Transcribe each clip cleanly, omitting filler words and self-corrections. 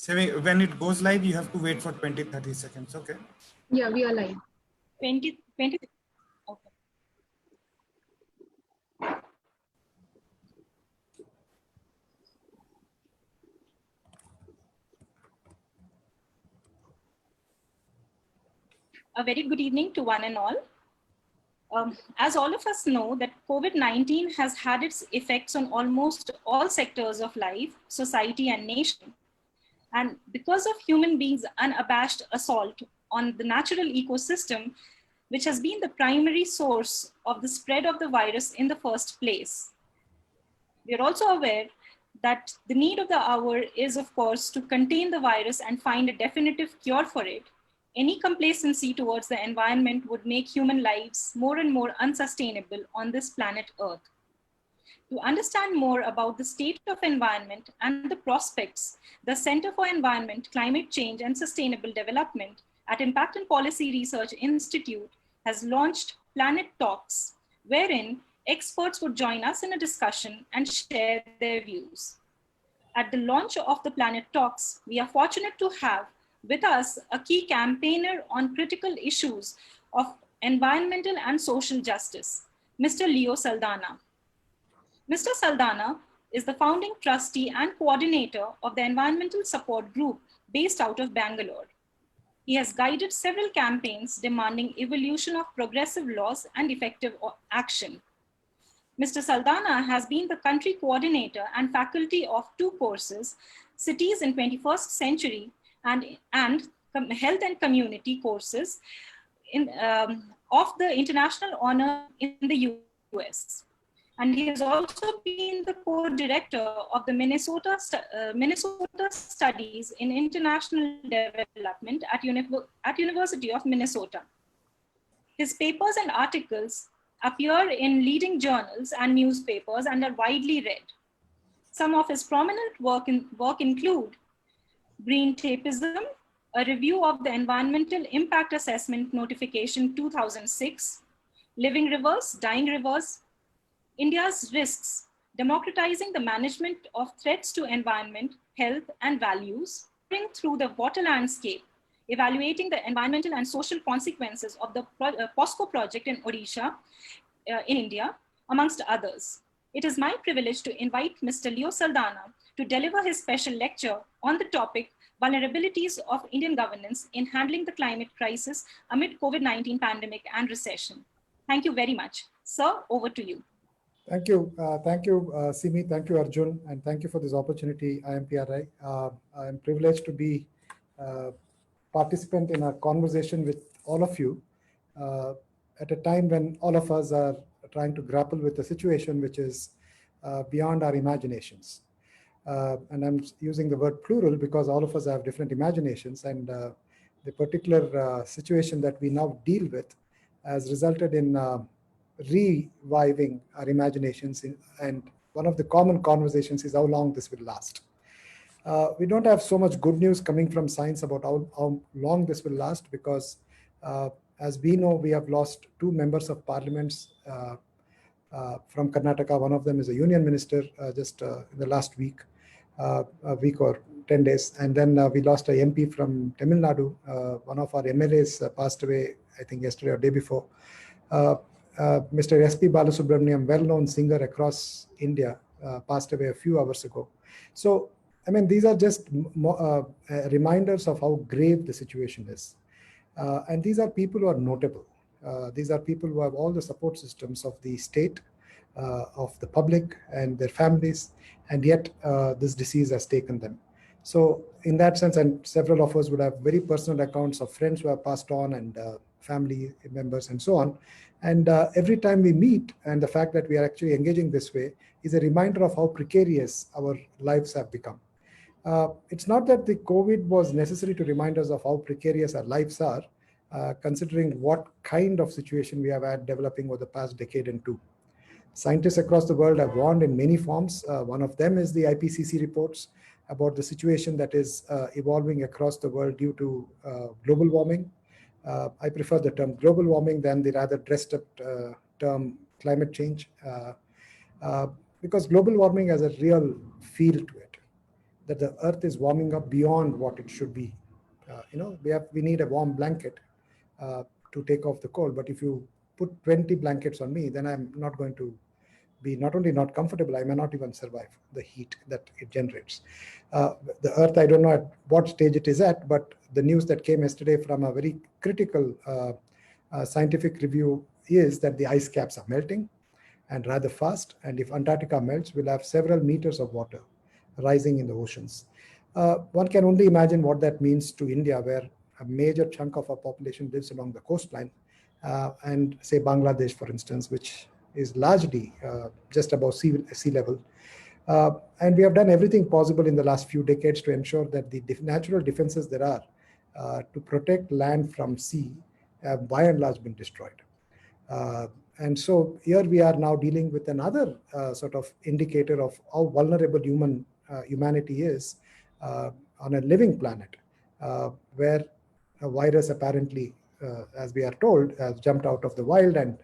When it goes live, you have to wait for 20-30 seconds. Okay. Yeah, we are live. 20. Okay. A very good evening to one and all. As all of us know that COVID-19 has had its effects on almost all sectors of life, society and nation. And because of human beings' unabashed assault on the natural ecosystem, which has been the primary source of the spread of the virus in the first place. We are also aware that the need of the hour is, of course, to contain the virus and find a definitive cure for it. Any complacency towards the environment would make human lives more and more unsustainable on this planet Earth. To understand more about the state of environment and the prospects, the Center for Environment, Climate Change and Sustainable Development at Impact and Policy Research Institute has launched Planet Talks, wherein experts would join us in a discussion and share their views. At the launch of the Planet Talks, we are fortunate to have with us a key campaigner on critical issues of environmental and social justice, Mr. Leo Saldanha. Mr. Saldanha is the founding trustee and coordinator of the Environmental Support Group based out of Bangalore. He has guided several campaigns demanding evolution of progressive laws and effective action. Mr. Saldanha has been the country coordinator and faculty of 2 courses, Cities in 21st Century and Health and Community courses of the International Honor in the US. And he has also been the co-director of the Minnesota Studies in International Development at University of Minnesota. His papers and articles appear in leading journals and newspapers and are widely read. Some of his prominent work include Green Tapeism, a review of the Environmental Impact Assessment Notification 2006, Living Rivers, Dying Rivers, India's Risks, Democratizing the Management of Threats to Environment, Health and Values, through the water landscape, evaluating the environmental and social consequences of the POSCO project in Odisha, in India, amongst others. It is my privilege to invite Mr. Leo Saldanha to deliver his special lecture on the topic, Vulnerabilities of Indian Governance in Handling the Climate Crisis amid COVID-19 pandemic and recession. Thank you very much. Sir, over to you. Thank you, Simi. Thank you, Arjun, and thank you for this opportunity, IMPRI. I am privileged to be a participant in a conversation with all of you at a time when all of us are trying to grapple with a situation which is beyond our imaginations. And I'm using the word plural because all of us have different imaginations, and the particular situation that we now deal with has resulted in reviving our imaginations, and one of the common conversations is how long this will last. We don't have so much good news coming from science about how long this will last because as we know, we have lost 2 members of parliaments from Karnataka. One of them is a union minister just in the last week, a week or 10 days. And then we lost a MP from Tamil Nadu. One of our MLAs passed away, I think yesterday or day before. Mr. S.P. Balasubramaniam, well-known singer across India, passed away a few hours ago. So, I mean, these are just reminders of how grave the situation is. And these are people who are notable. These are people who have all the support systems of the state, of the public and their families, and yet this disease has taken them. So in that sense, and several of us would have very personal accounts of friends who have passed on and family members and so on. And every time we meet, and the fact that we are actually engaging this way is a reminder of how precarious our lives have become. It's not that the COVID was necessary to remind us of how precarious our lives are, considering what kind of situation we have had developing over the past decade and 2. Scientists across the world have warned in many forms. One of them is the IPCC reports about the situation that is evolving across the world due to global warming. I prefer the term global warming than the rather dressed up term climate change, because global warming has a real feel to it. that the earth is warming up beyond what it should be. We need a warm blanket to take off the cold. But if you put 20 blankets on me, then I'm not going to be not only not comfortable, I may not even survive the heat that it generates. The earth, I don't know at what stage it is at, but the news that came yesterday from a very critical scientific review is that the ice caps are melting, and rather fast. And if Antarctica melts, we'll have several meters of water rising in the oceans. One can only imagine what that means to India, where a major chunk of our population lives along the coastline, and say Bangladesh, for instance, which is largely just above sea level. And we have done everything possible in the last few decades to ensure that the natural defenses there are to protect land from sea have by and large been destroyed. And so here we are now dealing with another sort of indicator of how vulnerable humanity is on a living planet, where a virus apparently, as we are told, has jumped out of the wild and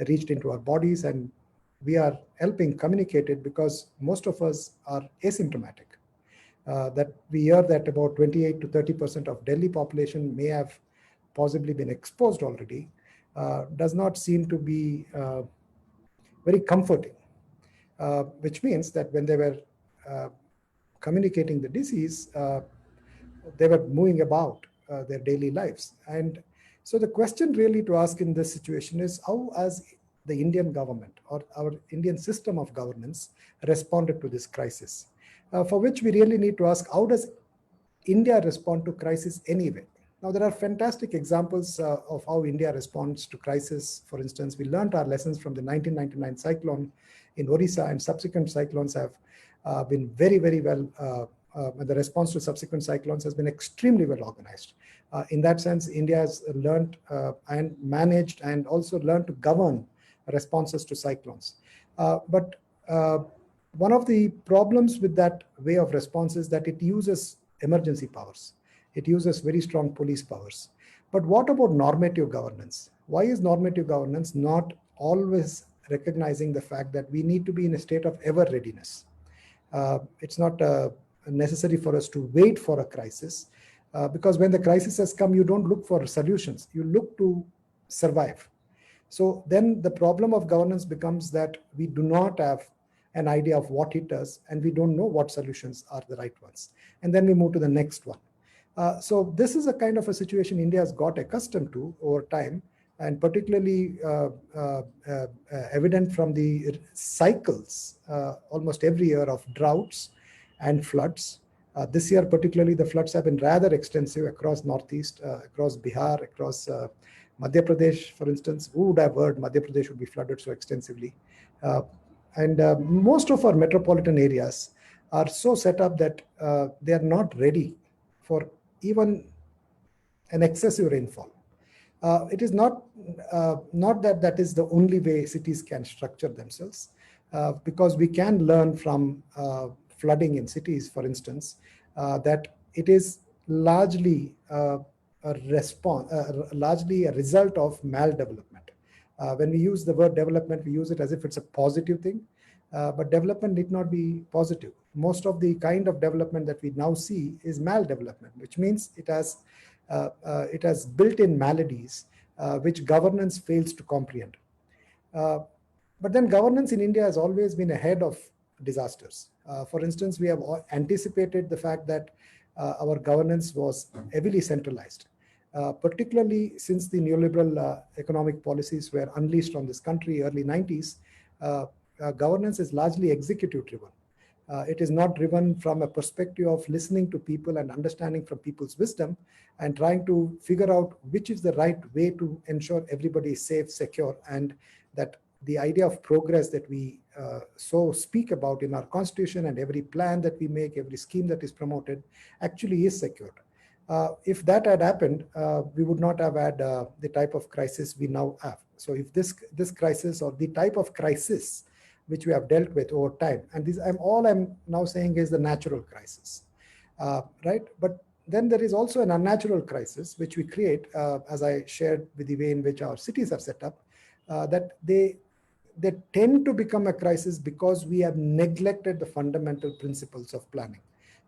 reached into our bodies, and we are helping communicate it because most of us are asymptomatic. That we hear that about 28 to 30% of Delhi population may have possibly been exposed already, does not seem to be very comforting, which means that when they were communicating the disease, they were moving about their daily lives. And so the question really to ask in this situation is how has the Indian government or our Indian system of governance responded to this crisis? For which we really need to ask, how does India respond to crisis anyway? Now, there are fantastic examples of how India responds to crisis. For instance, we learned our lessons from the 1999 cyclone in Orissa, and subsequent cyclones have been very, very well, the response to subsequent cyclones has been extremely well organized. In that sense, India has learned and managed and also learned to govern responses to cyclones. But one of the problems with that way of response is that it uses emergency powers. It uses very strong police powers. But what about normative governance? Why is normative governance not always recognizing the fact that we need to be in a state of ever readiness? It's not necessary for us to wait for a crisis, because when the crisis has come, you don't look for solutions, you look to survive. So then the problem of governance becomes that we do not have an idea of what it does, and we don't know what solutions are the right ones. And then we move to the next one. So this is a kind of a situation India has got accustomed to over time, and particularly evident from the cycles almost every year of droughts and floods. This year particularly, the floods have been rather extensive across Northeast, across Bihar, across Madhya Pradesh, for instance. Who would have heard Madhya Pradesh would be flooded so extensively? And most of our metropolitan areas are so set up that they are not ready for even an excessive rainfall. It is not that is the only way cities can structure themselves, because we can learn from flooding in cities, for instance, that it is largely a response, largely a result of maldevelopment. When we use the word development, we use it as if it's a positive thing, but development need not be positive. Most of the kind of development that we now see is maldevelopment, which means it has built-in maladies which governance fails to comprehend. But then governance in India has always been ahead of disasters. For instance, we have anticipated the fact that our governance was heavily centralized, particularly since the neoliberal economic policies were unleashed on this country early 90s. Governance is largely executive driven. It is not driven from a perspective of listening to people and understanding from people's wisdom and trying to figure out which is the right way to ensure everybody is safe, secure, and that the idea of progress that we so speak about in our constitution and every plan that we make, every scheme that is promoted actually is secured. If that had happened, we would not have had the type of crisis we now have. So if this crisis or the type of crisis which we have dealt with over time, and this I'm now saying is the natural crisis, right? But then there is also an unnatural crisis which we create, as I shared with the way in which our cities are set up, that they tend to become a crisis because we have neglected the fundamental principles of planning.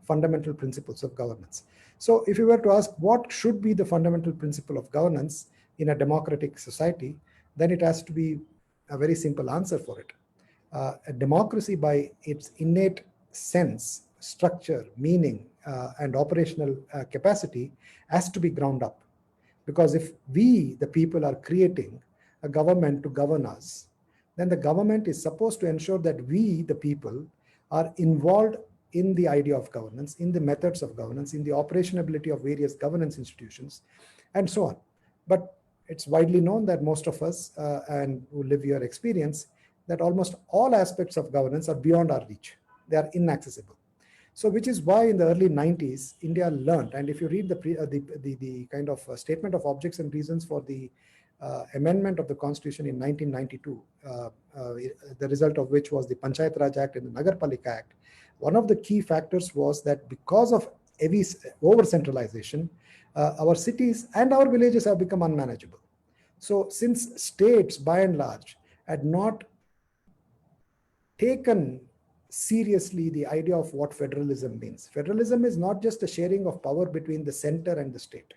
fundamental principles of governance. So if you were to ask what should be the fundamental principle of governance in a democratic society, then it has to be a very simple answer for it. A democracy, by its innate sense, structure, meaning, and operational capacity, has to be ground up. Because if we, the people, are creating a government to govern us, then the government is supposed to ensure that we, the people, are involved in the idea of governance, in the methods of governance, in the operationability of various governance institutions, and so on. But it's widely known that most of us and who live here experience that almost all aspects of governance are beyond our reach. They are inaccessible. So which is why in the early 90s, India learned, and if you read the kind of statement of objects and reasons for the amendment of the constitution in 1992, the result of which was the Panchayat Raj Act and the Nagarpalika Act, one of the key factors was that because of heavy over-centralization, our cities and our villages have become unmanageable. So since states, by and large, had not taken seriously the idea of what federalism means. Federalism is not just a sharing of power between the center and the state.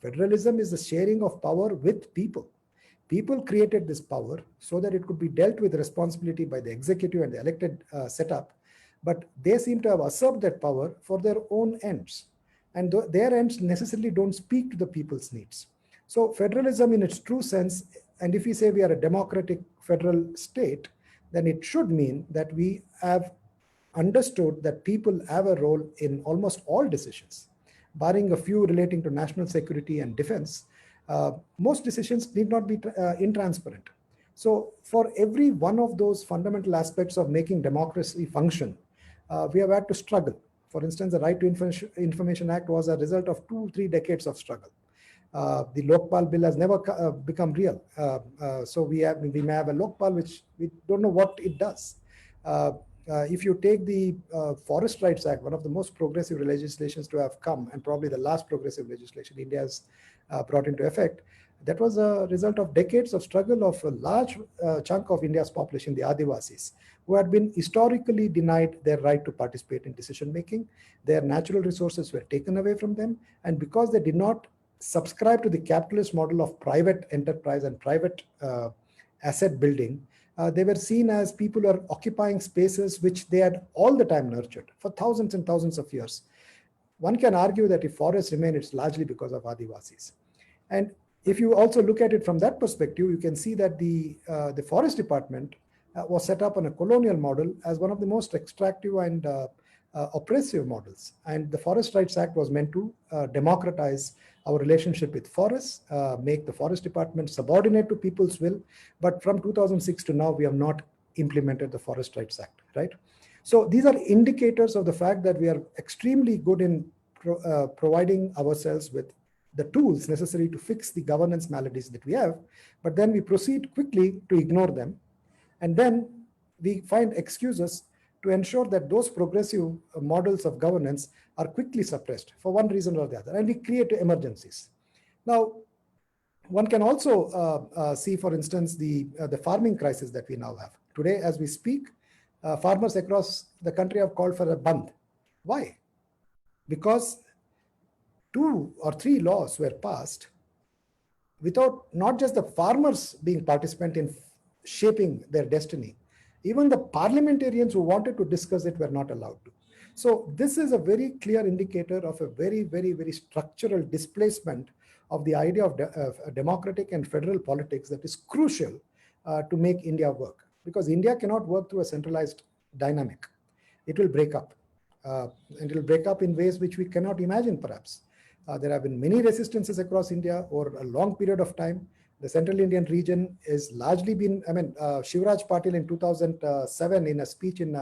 Federalism is the sharing of power with people. People created this power so that it could be dealt with responsibility by the executive and the elected setup, but they seem to have usurped that power for their own ends. And their ends necessarily don't speak to the people's needs. So federalism in its true sense, and if we say we are a democratic federal state, then it should mean that we have understood that people have a role in almost all decisions, barring a few relating to national security and defense. Most decisions need not be intransparent. So for every one of those fundamental aspects of making democracy function, we have had to struggle. For instance, the Right to Information Act was a result of 2-3 decades of struggle. The Lokpal bill has never become real. So we may have a Lokpal which we don't know what it does. If you take the Forest Rights Act, one of the most progressive legislations to have come, and probably the last progressive legislation India has brought into effect, that was a result of decades of struggle of a large chunk of India's population, the Adivasis, who had been historically denied their right to participate in decision making. Their natural resources were taken away from them, and because they did not subscribe to the capitalist model of private enterprise and private asset building, they were seen as people who are occupying spaces which they had all the time nurtured for thousands and thousands of years. One can argue that if forests remain, it's largely because of Adivasis. And if you also look at it from that perspective, you can see that the forest department was set up on a colonial model as one of the most extractive and oppressive models. And the Forest Rights Act was meant to democratize our relationship with forests, make the forest department subordinate to people's will. But from 2006 to now, we have not implemented the Forest Rights Act, right? So these are indicators of the fact that we are extremely good in providing ourselves with the tools necessary to fix the governance maladies that we have, but then we proceed quickly to ignore them. And then we find excuses to ensure that those progressive models of governance are quickly suppressed for one reason or the other, and we create emergencies. Now, one can also see, for instance, the farming crisis that we now have. Today, as we speak, farmers across the country have called for a bandh. Why? Because 2 or 3 laws were passed without not just the farmers being participant in shaping their destiny, even the parliamentarians who wanted to discuss it were not allowed to. So this is a very clear indicator of a very, very, very structural displacement of the idea of democratic and federal politics that is crucial to make India work. Because India cannot work through a centralized dynamic. It will break up. And it will break up in ways which we cannot imagine perhaps. There have been many resistances across India over a long period of time. The Central Indian region is largely been, Shivraj Patil in 2007 in a speech in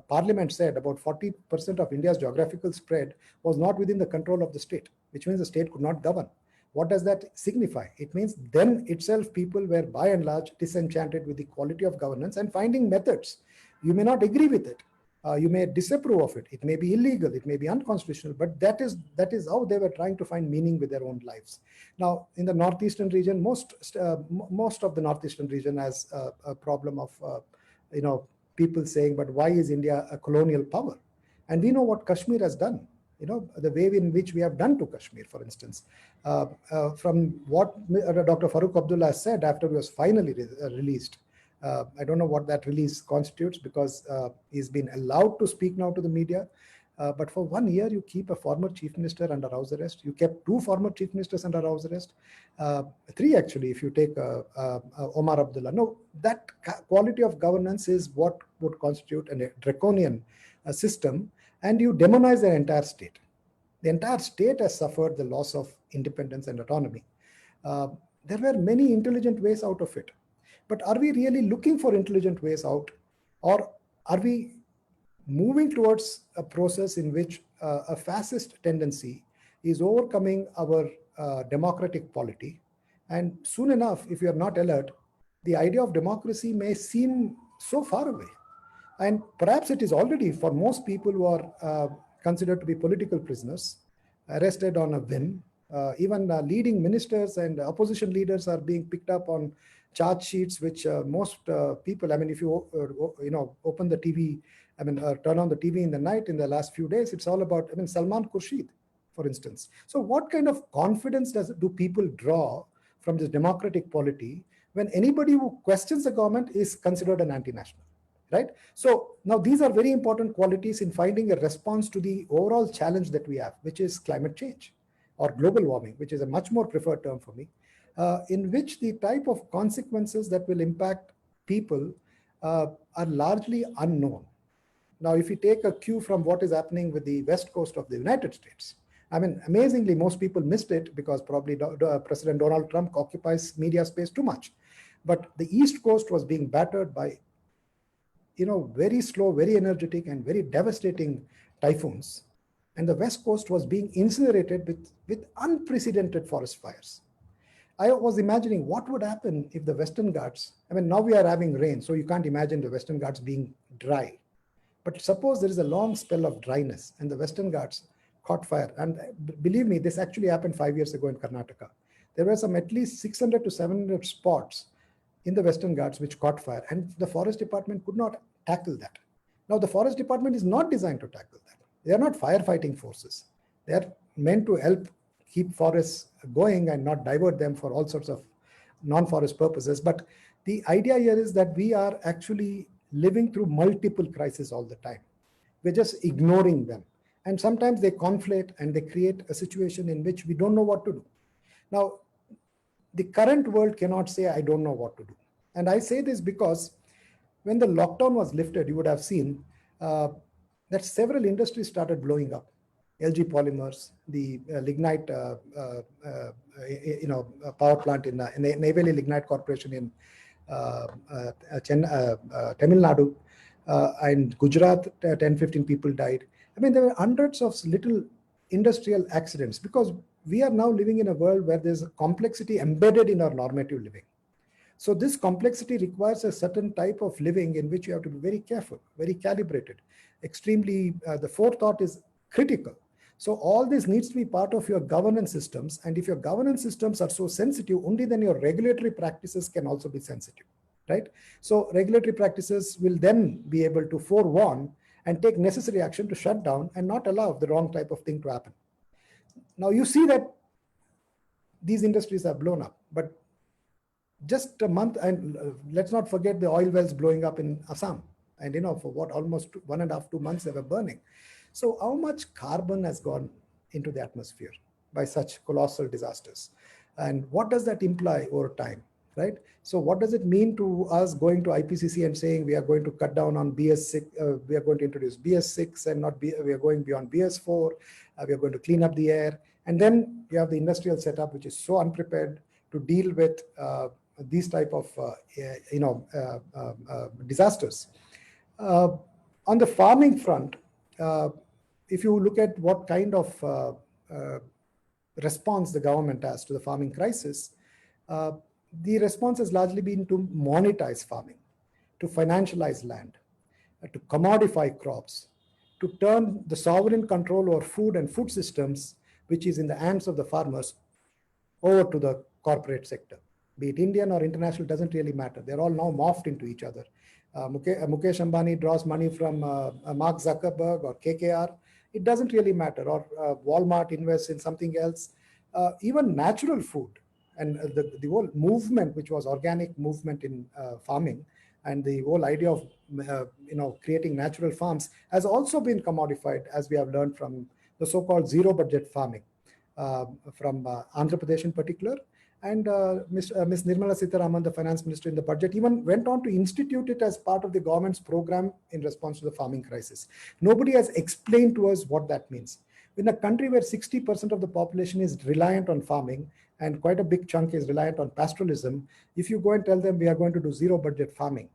Parliament said about 40% of India's geographical spread was not within the control of the state, which means the state could not govern. What does that signify? It means then itself people were by and large disenchanted with the quality of governance and finding methods. You may not agree with it. You may disapprove of it. It may be illegal. It may be unconstitutional, but that is how they were trying to find meaning with their own lives. Now, in the northeastern region, most of the northeastern region has a problem of, people saying, but why is India a colonial power? And we know what Kashmir has done, the way in which we have done to Kashmir, for instance. From what Dr. Farooq Abdullah said after he was finally released, I don't know what that release constitutes, because he's been allowed to speak now to the media. But for 1 year, you keep a former chief minister under house arrest. You kept 2 former chief ministers under house arrest. 3 actually, if you take Omar Abdullah. No, that quality of governance is what would constitute a draconian system, and you demonize the entire state. The entire state has suffered the loss of independence and autonomy. There were many intelligent ways out of it. But are we really looking for intelligent ways out, or are we moving towards a process in which a fascist tendency is overcoming our democratic polity? And soon enough, if you are not alert, the idea of democracy may seem so far away. And perhaps it is already, for most people who are considered to be political prisoners, arrested on a whim. Even leading ministers and opposition leaders are being picked up on charge sheets, which most people, I mean, if you open the TV, turn on the TV in the night in the last few days, it's all about, Salman Khurshid, for instance. So what kind of confidence do people draw from this democratic polity when anybody who questions the government is considered an anti-national, right? So now these are very important qualities in finding a response to the overall challenge that we have, which is climate change or global warming, which is a much more preferred term for me, in which the type of consequences that will impact people are largely unknown. Now, if you take a cue from what is happening with the west coast of the United States, amazingly, most people missed it because probably President Donald Trump occupies media space too much. But the East Coast was being battered by, very slow, very energetic, and very devastating typhoons. And the West Coast was being incinerated with unprecedented forest fires. I was imagining what would happen if the Western Ghats, now we are having rain, so you can't imagine the Western Ghats being dry. But suppose there is a long spell of dryness and the Western Ghats caught fire. And believe me, this actually happened 5 years ago in Karnataka. There were some at least 600 to 700 spots in the Western Ghats which caught fire, and the forest department could not tackle that. Now, the forest department is not designed to tackle that. They are not firefighting forces. They are meant to help keep forests going and not divert them for all sorts of non-forest purposes. But the idea here is that we are actually living through multiple crises all the time. We're just ignoring them. And sometimes they conflate and they create a situation in which we don't know what to do. Now, the current world cannot say, I don't know what to do. And I say this because when the lockdown was lifted, you would have seen that several industries started blowing up. LG Polymers, the lignite, power plant in Neyveli Lignite Corporation in Tamil Nadu, and Gujarat, 10-15 people died. There were hundreds of little industrial accidents because we are now living in a world where there's a complexity embedded in our normative living. So this complexity requires a certain type of living in which you have to be very careful, very calibrated, extremely, the forethought is critical. So all this needs to be part of your governance systems. And if your governance systems are so sensitive, only then your regulatory practices can also be sensitive, right? So regulatory practices will then be able to forewarn and take necessary action to shut down and not allow the wrong type of thing to happen. Now you see that these industries are blown up, but just a month, and let's not forget the oil wells blowing up in Assam. And for what, almost 1.5 to 2 months they were burning. So how much carbon has gone into the atmosphere by such colossal disasters? And what does that imply over time, right? So what does it mean to us going to IPCC and saying we are going to cut down on BS6, we are going to introduce BS6 and we are going beyond BS4, we are going to clean up the air. And then you have the industrial setup, which is so unprepared to deal with these type of, disasters. On the farming front, if you look at what kind of response the government has to the farming crisis, the response has largely been to monetize farming, to financialize land, to commodify crops, to turn the sovereign control over food and food systems, which is in the hands of the farmers, over to the corporate sector. Be it Indian or international, doesn't really matter. They're all now morphed into each other. Mukesh Ambani draws money from Mark Zuckerberg or KKR. It doesn't really matter. Or Walmart invests in something else. Even natural food and the whole movement, which was organic movement in farming, and the whole idea of creating natural farms has also been commodified, as we have learned from the so-called zero budget farming from Andhra Pradesh in particular. And Ms. Nirmala Sitharaman, the finance minister in the budget, even went on to institute it as part of the government's program in response to the farming crisis. Nobody has explained to us what that means. In a country where 60% of the population is reliant on farming and quite a big chunk is reliant on pastoralism, if you go and tell them we are going to do zero budget farming,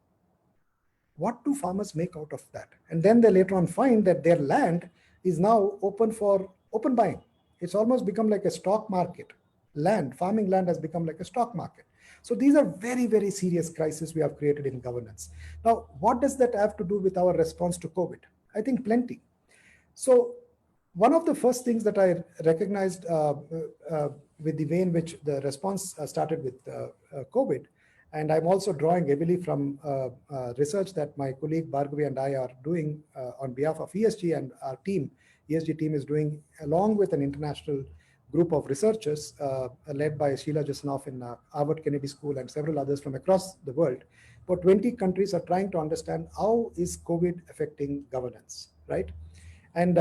what do farmers make out of that? And then they later on find that their land is now open for open buying. It's almost become like a stock market. Farming land has become like a stock market. So these are very, very serious crises we have created in governance. Now, what does that have to do with our response to COVID? I think plenty. So one of the first things that I recognized with the way in which the response started with COVID, and I'm also drawing heavily from research that my colleague Bhargavi and I are doing on behalf of ESG, and our team, ESG team, is doing along with an international group of researchers led by Sheila Jasanoff in Harvard Kennedy School and several others from across the world. About 20 countries are trying to understand how is COVID affecting governance, right? And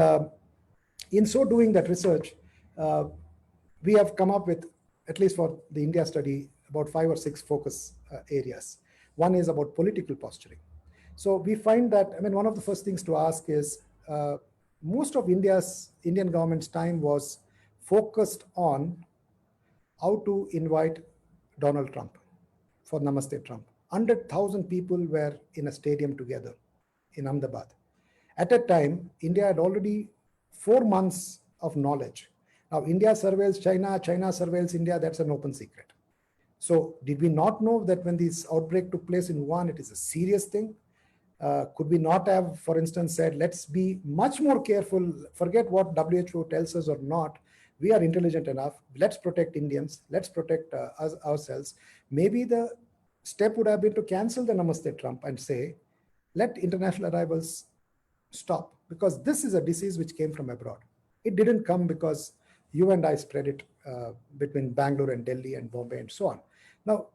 in so doing that research, we have come up with, at least for the India study, about 5 or 6 focus areas. One is about political posturing. So we find that, one of the first things to ask is, most of Indian government's time was focused on how to invite Donald Trump for Namaste Trump. 100,000 people were in a stadium together in Ahmedabad. At that time, India had already 4 months of knowledge. Now, India surveils China, China surveils India, that's an open secret. So did we not know that when this outbreak took place in Wuhan, it is a serious thing? Could we not have, for instance, said, let's be much more careful, forget what WHO tells us or not, we are intelligent enough, let's protect Indians, let's protect ourselves. Maybe the step would have been to cancel the Namaste Trump and say, let international arrivals stop, because this is a disease which came from abroad. It didn't come because you and I spread it between Bangalore and Delhi and Bombay and so on. Now,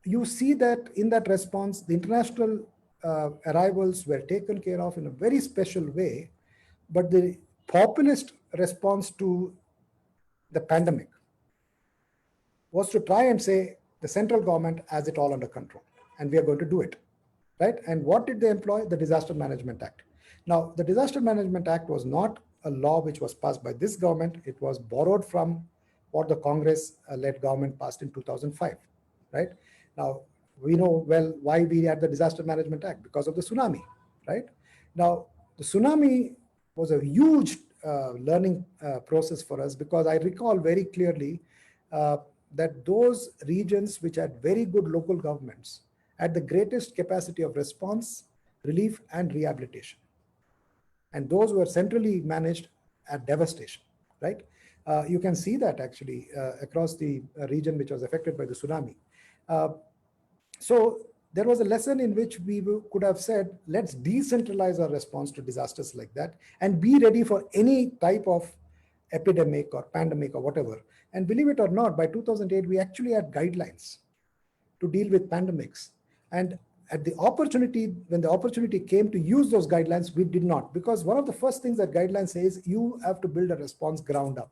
you see that in that response, the international arrivals were taken care of in a very special way, but the populist response to the pandemic was to try and say the central government has it all under control and we are going to do it, right? And what did they employ? The Disaster Management Act. Now, the Disaster Management Act was not a law which was passed by this government. It was borrowed from what the Congress-led government passed in 2005, right? Now, we know well why we had the Disaster Management Act, because of the tsunami, right? Now, the tsunami was a huge learning process for us, because I recall very clearly that those regions which had very good local governments had the greatest capacity of response, relief, and rehabilitation. And those who were centrally managed at devastation, right? You can see that actually across the region which was affected by the tsunami. So there was a lesson in which we could have said, let's decentralize our response to disasters like that and be ready for any type of epidemic or pandemic or whatever. And believe it or not, by 2008, we actually had guidelines to deal with pandemics. And at the opportunity, when the opportunity came to use those guidelines, we did not, because one of the first things that guidelines say is you have to build a response ground up.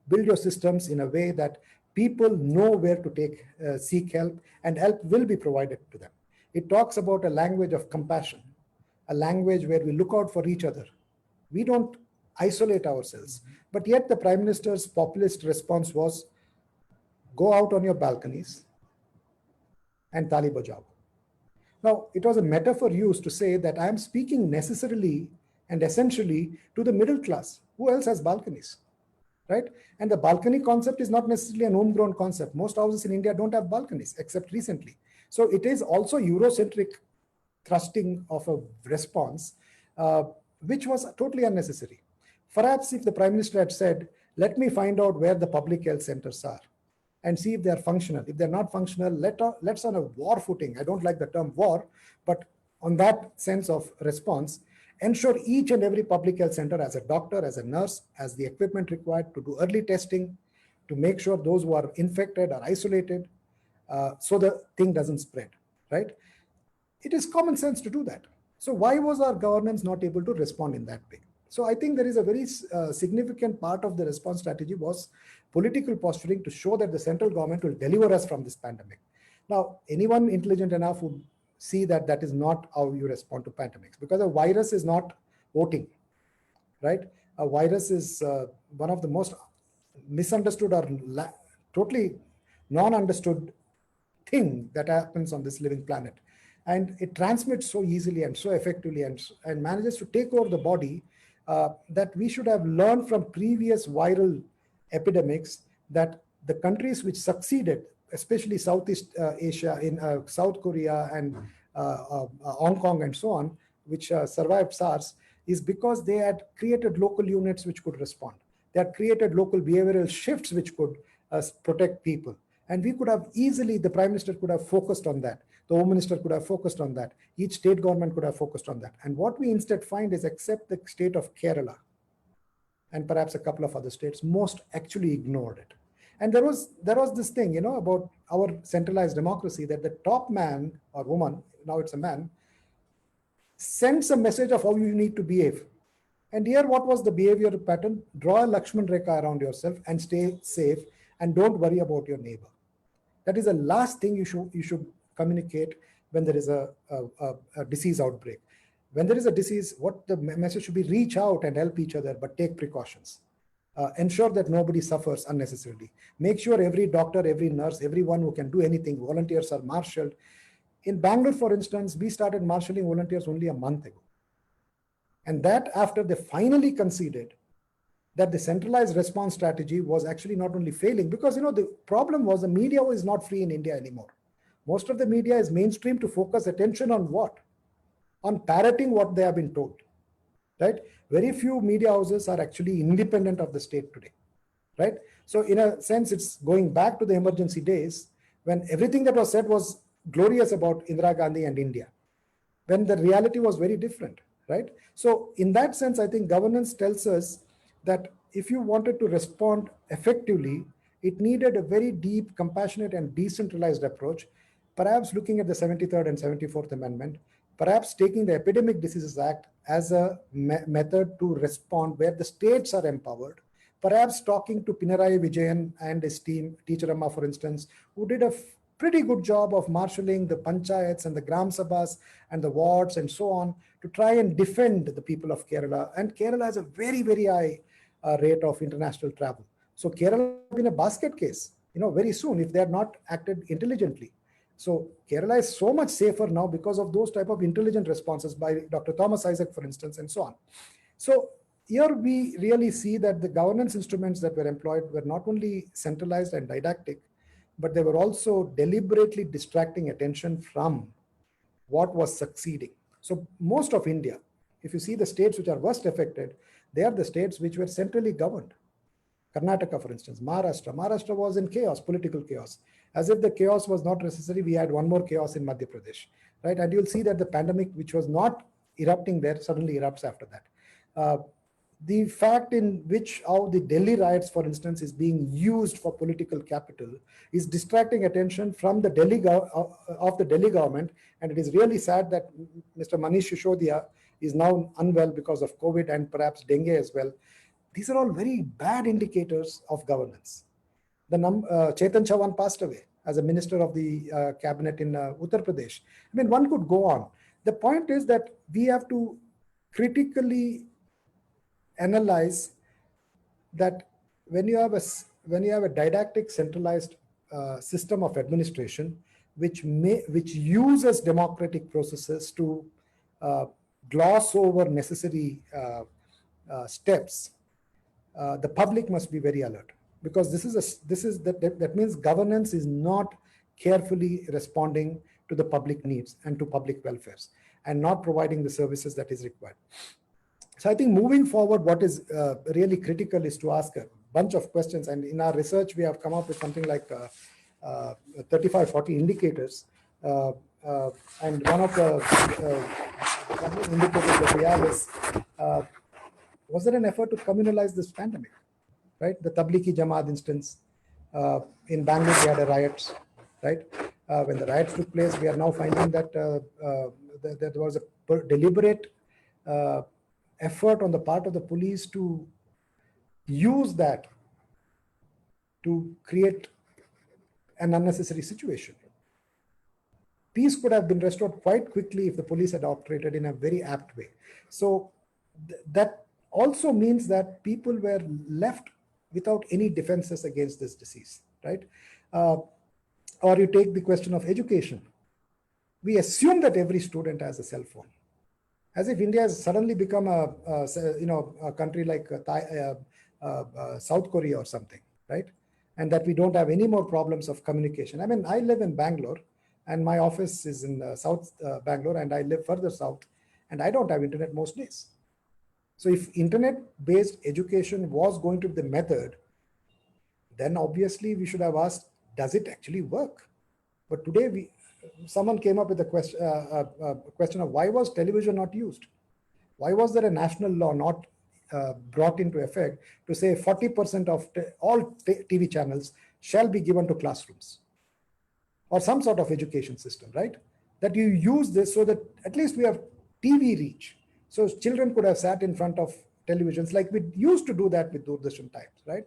Build your systems in a way that people know where to seek help, and help will be provided to them. It talks about a language of compassion, a language where we look out for each other. We don't isolate ourselves. But yet the Prime Minister's populist response was, go out on your balconies and Tali Bajao. Now, it was a metaphor used to say that I am speaking necessarily and essentially to the middle class. Who else has balconies? Right? And the balcony concept is not necessarily an homegrown concept. Most houses in India don't have balconies, except recently. So it is also Eurocentric thrusting of a response, which was totally unnecessary. Perhaps if the Prime Minister had said, let me find out where the public health centers are and see if they are functional. If they're not functional, let's on a war footing. I don't like the term war, but on that sense of response, ensure each and every public health center as a doctor, as a nurse, has the equipment required to do early testing, to make sure those who are infected are isolated, so the thing doesn't spread, right? It is common sense to do that. So why was our governance not able to respond in that way? So I think there is a very significant part of the response strategy was political posturing to show that the central government will deliver us from this pandemic. Now, anyone intelligent enough would see that that is not how you respond to pandemics, because a virus is not voting, right? A virus is one of the most misunderstood or totally non-understood thing that happens on this living planet. And it transmits so easily and so effectively and manages to take over the body, that we should have learned from previous viral epidemics that the countries which succeeded, especially Southeast Asia, in South Korea and Hong Kong and so on, which survived SARS, is because they had created local units which could respond. They had created local behavioral shifts which could protect people. And we could have easily, the Prime Minister could have focused on that. The Home Minister could have focused on that. Each state government could have focused on that. And what we instead find is, except the state of Kerala and perhaps a couple of other states, most actually ignored it. And there was this thing, about our centralized democracy, that the top man or woman, now it's a man, sends a message of how you need to behave. And here, what was the behavior pattern? Draw a Lakshman Rekha around yourself and stay safe, and don't worry about your neighbor. That is the last thing you should communicate when there is a disease outbreak. When there is a disease, what the message should be: reach out and help each other, but take precautions. Ensure that nobody suffers unnecessarily. Make sure every doctor, every nurse, everyone who can do anything, volunteers are marshaled. In Bangalore, for instance, we started marshalling volunteers only a month ago. And that after they finally conceded that the centralized response strategy was actually not only failing, because the problem was the media is not free in India anymore. Most of the media is mainstream to focus attention on what? On parroting what they have been told, right? Very few media houses are actually independent of the state today, right? So in a sense, it's going back to the emergency days when everything that was said was glorious about Indira Gandhi and India, when the reality was very different, right? So in that sense, I think governance tells us that if you wanted to respond effectively, it needed a very deep, compassionate and decentralized approach, perhaps looking at the 73rd and 74th Amendment, perhaps taking the Epidemic Diseases Act as a method to respond where the states are empowered, perhaps talking to Pinarayi Vijayan and his team, Teacher Amma, for instance, who did a pretty good job of marshalling the panchayats and the gram sabhas and the wards and so on to try and defend the people of Kerala. And Kerala has a very, very high rate of international travel. So Kerala will be in a basket case, very soon if they are not acted intelligently. So Kerala is so much safer now because of those type of intelligent responses by Dr. Thomas Isaac, for instance, and so on. So here we really see that the governance instruments that were employed were not only centralized and didactic, but they were also deliberately distracting attention from what was succeeding. So most of India, if you see the states which are worst affected, they are the states which were centrally governed. Karnataka, for instance, Maharashtra was in chaos, political chaos. As if the chaos was not necessary, we had one more chaos in Madhya Pradesh, right? And you'll see that the pandemic, which was not erupting there, suddenly erupts after that. The fact in which how the Delhi riots, for instance, is being used for political capital is distracting attention from the Delhi government. And it is really sad that Mr. Manish Sishodia is now unwell because of COVID and perhaps dengue as well. These are all very bad indicators of governance. Chetan Chauhan passed away as a minister of the cabinet in Uttar Pradesh. I mean, one could go on. The point is that we have to critically analyze that when you have a didactic, centralized system of administration, which uses democratic processes to gloss over necessary steps, the public must be very alert, because that means governance is not carefully responding to the public needs and to public welfares and not providing the services that is required. So I think moving forward, what is really critical is to ask a bunch of questions. And in our research, we have come up with something like 35, 40 indicators and one of the indicators that we have is, was there an effort to communalize this pandemic? Right, the Tablighi Jamaat instance in Bangalore, we had a riots, right? When the riots took place, we are now finding that there was a deliberate effort on the part of the police to use that to create an unnecessary situation. Peace could have been restored quite quickly if the police had operated in a very apt way. So that also means that people were left without any defenses against this disease, right? Or you take the question of education. We assume that every student has a cell phone, as if India has suddenly become a country like South Korea or something, right? And that we don't have any more problems of communication. I mean, I live in Bangalore, and my office is in South Bangalore, and I live further south, and I don't have internet most days. So if internet-based education was going to be the method, then obviously we should have asked, does it actually work? But today, someone came up with a question of why was television not used? Why was there a national law not brought into effect to say 40% of all TV channels shall be given to classrooms? Or some sort of education system, right? That you use this so that at least we have TV reach. So children could have sat in front of televisions like we used to do that with Doordarshan Times, right?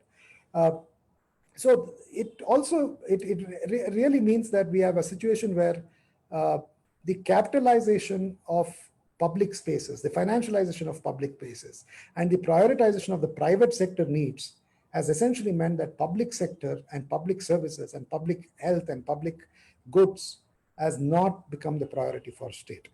So it also, it really means that we have a situation where the capitalization of public spaces, the financialization of public spaces, and the prioritization of the private sector needs has essentially meant that public sector and public services and public health and public goods has not become the priority for state.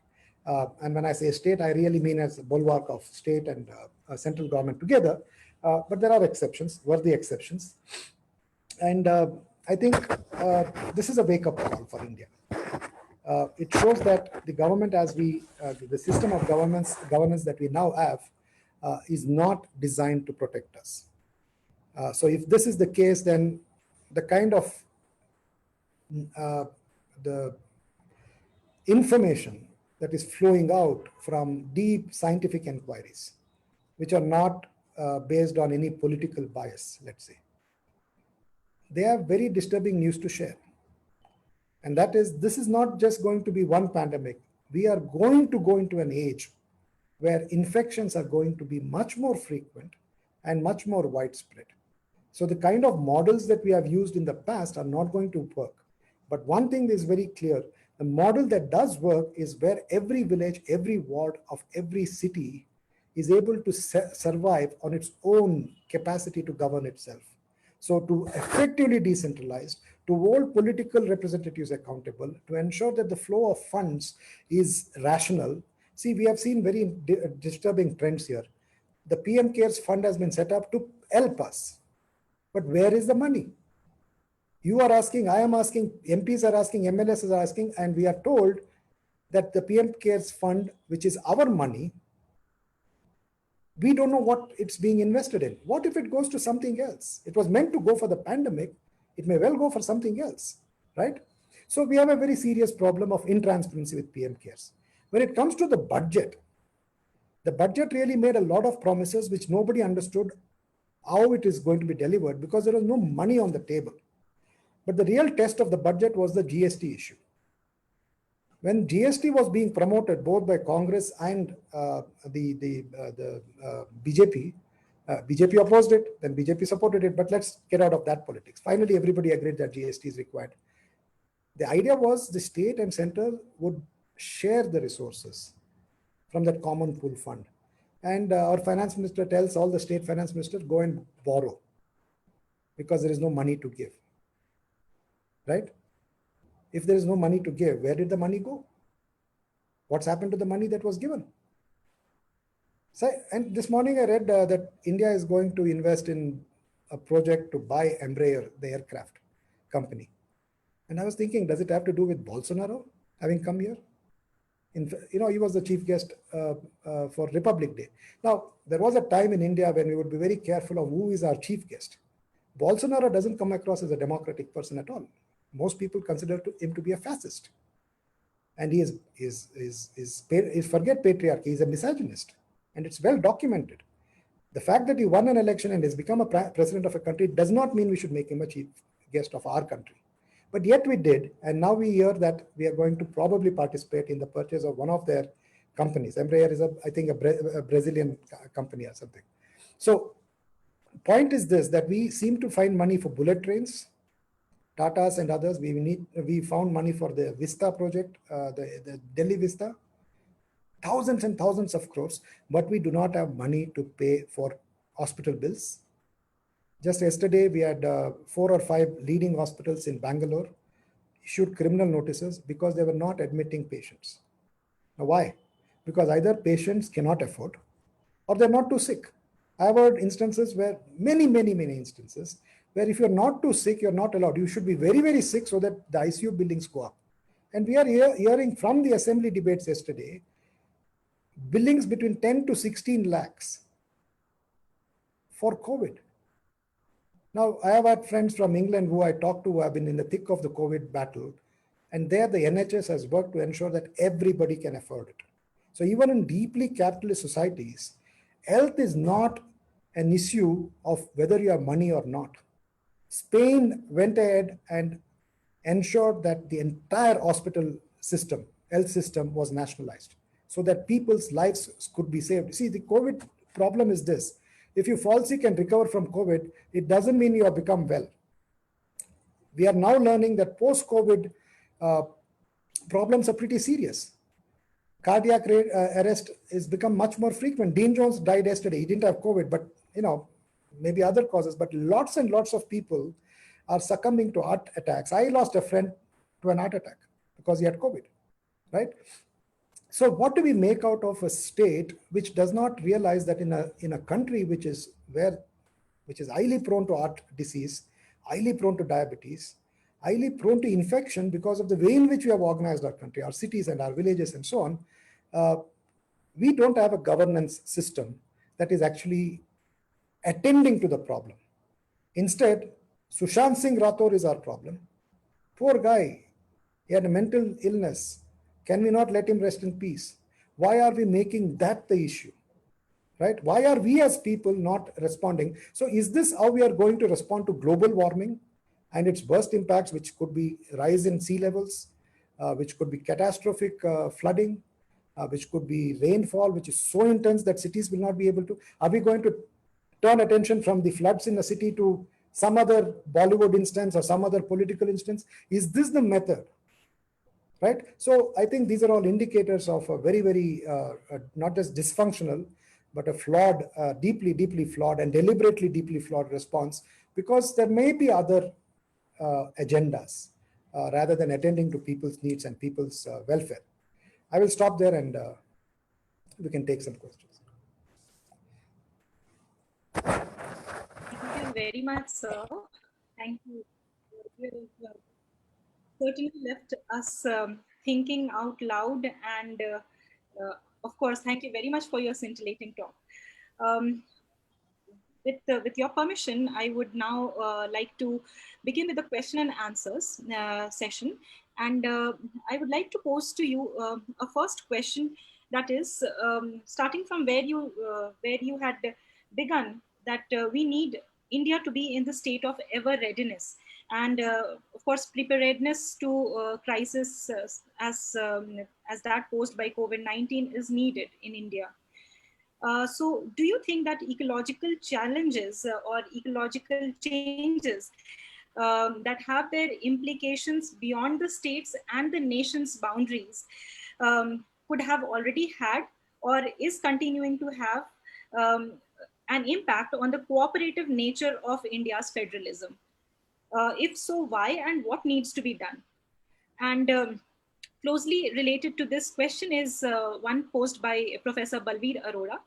And when I say state, I really mean as a bulwark of state and central government together. But there are exceptions, worthy exceptions. And I think this is a wake-up call for India. It shows that the government, as the system of governance that we now have, is not designed to protect us. So if this is the case, then the kind of the information that is flowing out from deep scientific inquiries, which are not based on any political bias, let's say, they have very disturbing news to share. And that is, this is not just going to be one pandemic. We are going to go into an age where infections are going to be much more frequent and much more widespread. So the kind of models that we have used in the past are not going to work. But one thing is very clear, the model that does work is where every village, every ward of every city is able to survive on its own capacity to govern itself. So to effectively decentralize, to hold political representatives accountable, to ensure that the flow of funds is rational. See, we have seen very disturbing trends here. The PM CARES fund has been set up to help us. But where is the money? You are asking, I am asking, MPs are asking, MLAs are asking, and we are told that the PM CARES fund, which is our money, we don't know what it's being invested in. What if it goes to something else? It was meant to go for the pandemic. It may well go for something else, right? So we have a very serious problem of intransparency with PM CARES. When it comes to the budget really made a lot of promises which nobody understood how it is going to be delivered because there was no money on the table. But the real test of the budget was the GST issue. When GST was being promoted both by Congress and the BJP, BJP opposed it, then BJP supported it, but let's get out of that politics. Finally, everybody agreed that GST is required. The idea was the state and center would share the resources from that common pool fund. And our finance minister tells all the state finance ministers, go and borrow because there is no money to give, right? If there is no money to give, where did the money go? What's happened to the money that was given? So, and this morning I read that India is going to invest in a project to buy Embraer, the aircraft company. And I was thinking, does it have to do with Bolsonaro having come here? He was the chief guest for Republic Day. Now, there was a time in India when we would be very careful of who is our chief guest. Bolsonaro doesn't come across as a democratic person at all. Most people consider him to be a fascist. And he forget patriarchy, he's a misogynist, and it's well documented. The fact that he won an election and has become a president of a country does not mean we should make him a chief guest of our country. But yet we did, and now we hear that we are going to probably participate in the purchase of one of their companies. Embraer is, I think, a Brazilian company or something. So point is this, that we seem to find money for bullet trains, Tatas and others. We found money for the Vista project, the Delhi Vista, thousands and thousands of crores, but we do not have money to pay for hospital bills. Just yesterday, we had 4 or 5 leading hospitals in Bangalore issued criminal notices because they were not admitting patients. Now, why? Because either patients cannot afford or they're not too sick. I've heard instances where many instances where if you're not too sick, you're not allowed. You should be very, very sick so that the ICU billings go up. And we are hearing from the assembly debates yesterday, billings between 10 to 16 lakhs for COVID. Now, I have had friends from England who I talked to who have been in the thick of the COVID battle, and there the NHS has worked to ensure that everybody can afford it. So even in deeply capitalist societies, health is not an issue of whether you have money or not. Spain went ahead and ensured that the entire hospital system, health system, was nationalized so that people's lives could be saved. See, the COVID problem is this. If you fall sick and recover from COVID, it doesn't mean you have become well. We are now learning that post-COVID problems are pretty serious. Cardiac arrest has become much more frequent. Dean Jones died yesterday. He didn't have COVID, but maybe other causes. But lots and lots of people are succumbing to heart attacks. I lost a friend to an heart attack because he had COVID, right? So what do we make out of a state which does not realize that in a country which is highly prone to heart disease, highly prone to diabetes, highly prone to infection because of the way in which we have organized our country, our cities and our villages and so on, we don't have a governance system that is actually attending to the problem. Instead, Sushant Singh Rathore is our problem. Poor guy, he had a mental illness. Can we not let him rest in peace? Why are we making that the issue? Right? Why are we as people not responding? So is this how we are going to respond to global warming and its worst impacts, which could be rise in sea levels, which could be catastrophic flooding, which could be rainfall, which is so intense that cities will not be able to? Are we going to turn attention from the floods in a city to some other Bollywood instance or some other political instance? Is this the method? Right? So I think these are all indicators of a very, very, not just dysfunctional, but a flawed, deeply flawed and deliberately deeply flawed response, because there may be other agendas rather than attending to people's needs and people's welfare. I will stop there and we can take some questions. Thank you very much, sir. Thank you. You have certainly left us thinking out loud, and of course, thank you very much for your scintillating talk. With your permission, I would now like to begin with the question and answers session. And I would like to pose to you a first question, that is starting from where you had begun, that we need India to be in the state of ever readiness. And of course, preparedness to crisis as that posed by COVID-19 is needed in India. So do you think that ecological challenges or ecological changes that have their implications beyond the states and the nation's boundaries could have already had or is continuing to have an impact on the cooperative nature of India's federalism? If so, why and what needs to be done? And closely related to this question is one posed by Professor Balveer Arora,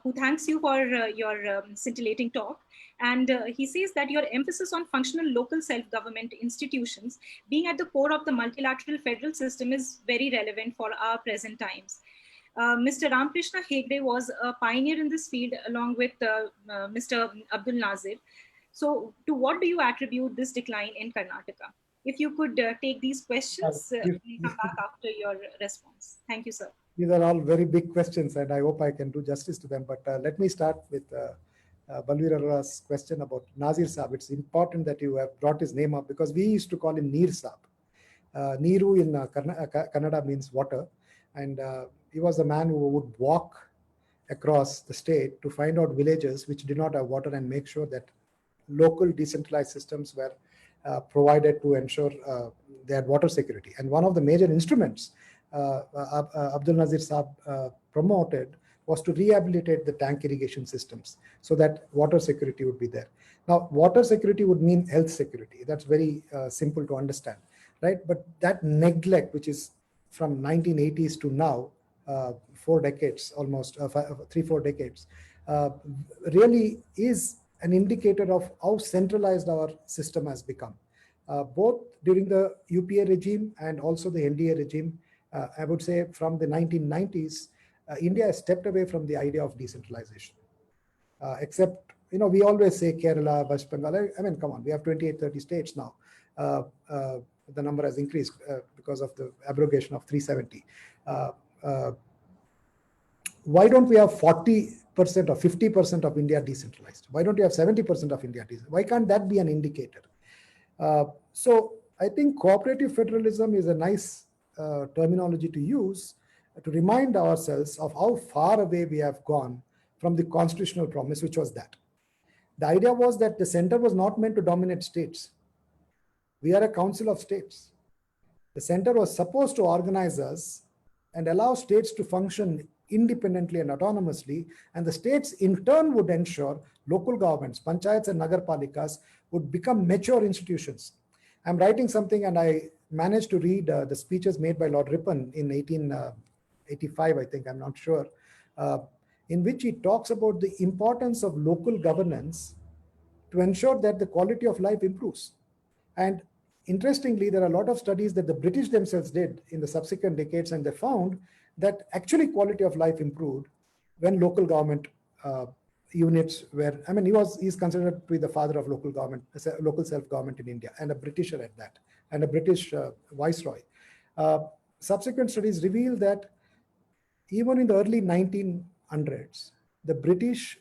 who thanks you for your scintillating talk. And he says that your emphasis on functional local self-government institutions being at the core of the multilateral federal system is very relevant for our present times. Mr. Ramkrishna Hegde was a pioneer in this field along with Mr. Abdul Nazir. So to what do you attribute this decline in Karnataka? if you could take these questions, we'll come back after your response. Thank you, sir. These are all very big questions, and I hope I can do justice to them. But let me start with Balveer Arora's question about Nazir Saab. It's important that you have brought his name up because we used to call him Neer Saab. Neeru in Kannada means water, and he was a man who would walk across the state to find out villages which did not have water and make sure that local decentralized systems were provided to ensure they had water security. And one of the major instruments Abdul Nazir Saab promoted was to rehabilitate the tank irrigation systems so that water security would be there. Now, water security would mean health security. That's very simple to understand, right? But that neglect, which is from 1980s to now, 4 decades, almost 3-4 decades, really is an indicator of how centralized our system has become. Both during the UPA regime and also the NDA regime, I would say from the 1990s, India has stepped away from the idea of decentralization. Except, we always say Kerala, West Bengal. I mean, come on, we have 28, 30 states now. The number has increased because of the abrogation of 370. Why don't we have 40% or 50% of India decentralized? Why don't you have 70% of India decentralized? Why can't that be an indicator? So I think cooperative federalism is a nice terminology to use to remind ourselves of how far away we have gone from the constitutional promise, which was that. The idea was that the center was not meant to dominate states. We are a council of states. The center was supposed to organize us and allow states to function independently and autonomously, and the states in turn would ensure local governments, panchayats and nagarpalikas, would become mature institutions. I'm writing something and I managed to read the speeches made by Lord Ripon in 1885, I think, I'm not sure, in which he talks about the importance of local governance to ensure that the quality of life improves. And interestingly, there are a lot of studies that the British themselves did in the subsequent decades, and they found that actually quality of life improved when local government units were, I mean, he's considered to be the father of local government, local self-government in India, and a Britisher at that, and a British viceroy. Subsequent studies reveal that even in the early 1900s, the British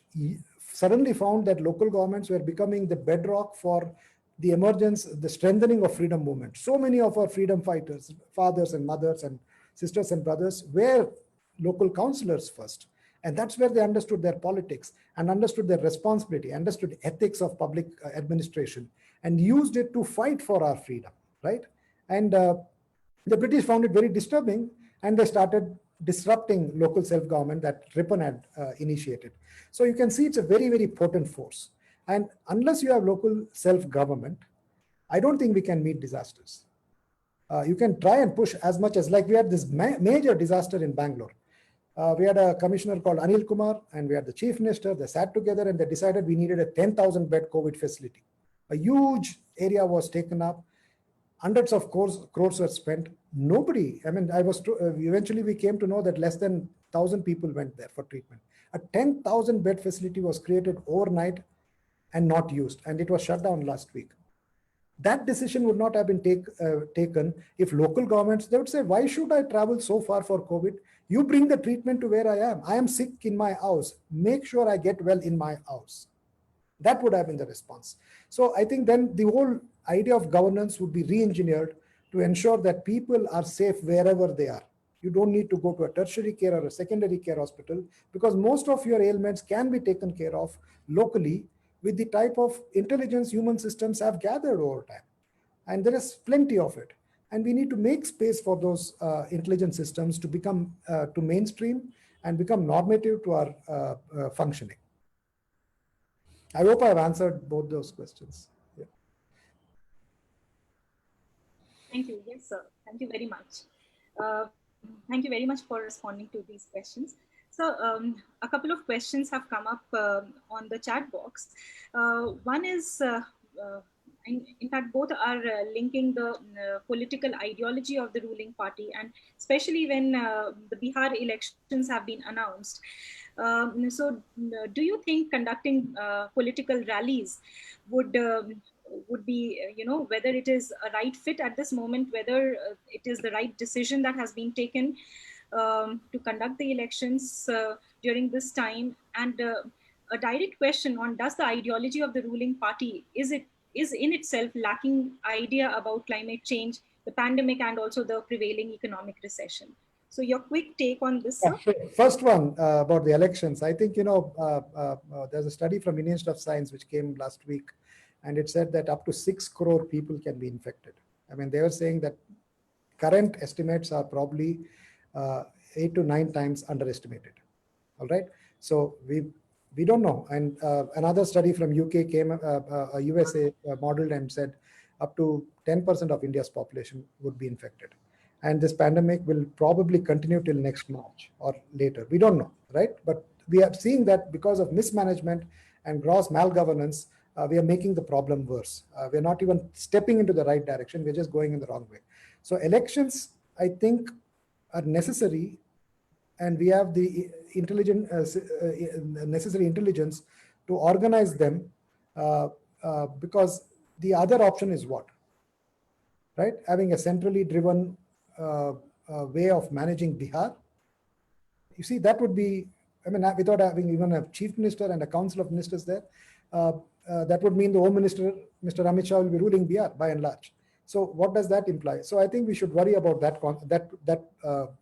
suddenly found that local governments were becoming the bedrock for the emergence, the strengthening of freedom movement. So many of our freedom fighters, fathers and mothers and sisters and brothers, were local councillors first. And that's where they understood their politics and understood their responsibility, understood ethics of public administration, and used it to fight for our freedom, right? And the British found it very disturbing, and they started disrupting local self-government that Ripon had initiated. So you can see it's a very, very potent force. And unless you have local self-government, I don't think we can meet disasters. You can try and push as much as, like we had this major disaster in Bangalore. We had a commissioner called Anil Kumar, and we had the chief minister. They sat together and they decided we needed a 10,000 bed COVID facility. A huge area was taken up. Hundreds of crores were spent. Nobody, I mean, eventually we came to know that less than 1,000 people went there for treatment. A 10,000 bed facility was created overnight and not used, and it was shut down last week. That decision would not have been taken if local governments, they would say, why should I travel so far for COVID? You bring the treatment to where I am. I am sick in my house. Make sure I get well in my house. That would have been the response. So I think then the whole idea of governance would be re-engineered to ensure that people are safe wherever they are. You don't need to go to a tertiary care or a secondary care hospital, because most of your ailments can be taken care of locally with the type of intelligence human systems have gathered over time. And there is plenty of it. And we need to make space for those intelligent systems to become, to mainstream and become normative to our functioning. I hope I've answered both those questions. Yeah. Thank you. Yes, sir. Thank you very much. Thank you very much for responding to these questions. So a couple of questions have come up on the chat box. One is, in fact, both are linking the political ideology of the ruling party, and especially when the Bihar elections have been announced. So do you think conducting political rallies would would be, whether it is a right fit at this moment, whether it is the right decision that has been taken to conduct the elections during this time. And a direct question on, does the ideology of the ruling party, is in itself lacking idea about climate change, the pandemic, and also the prevailing economic recession? So your quick take on this, sir? Sure. First one about the elections. I think, there's a study from Indian Institute of Science which came last week, and it said that up to 6 crore people can be infected. I mean, they were saying that current estimates are probably 8 to 9 times underestimated. All right. So we don't know. And another study from UK came, USA modeled and said up to 10% of India's population would be infected. And this pandemic will probably continue till next March or later. We don't know, right? But we are seeing that because of mismanagement and gross malgovernance, we are making the problem worse. We're not even stepping into the right direction. We're just going in the wrong way. So elections, I think, are necessary, and we have the necessary intelligence to organize them, because the other option is what? Right? Having a centrally driven way of managing Bihar. You see, that would be, I mean, without having even a chief minister and a council of ministers there, that would mean the Home Minister, Mr. Amit Shah, will be ruling Bihar by and large. So what does that imply? So I think we should worry about that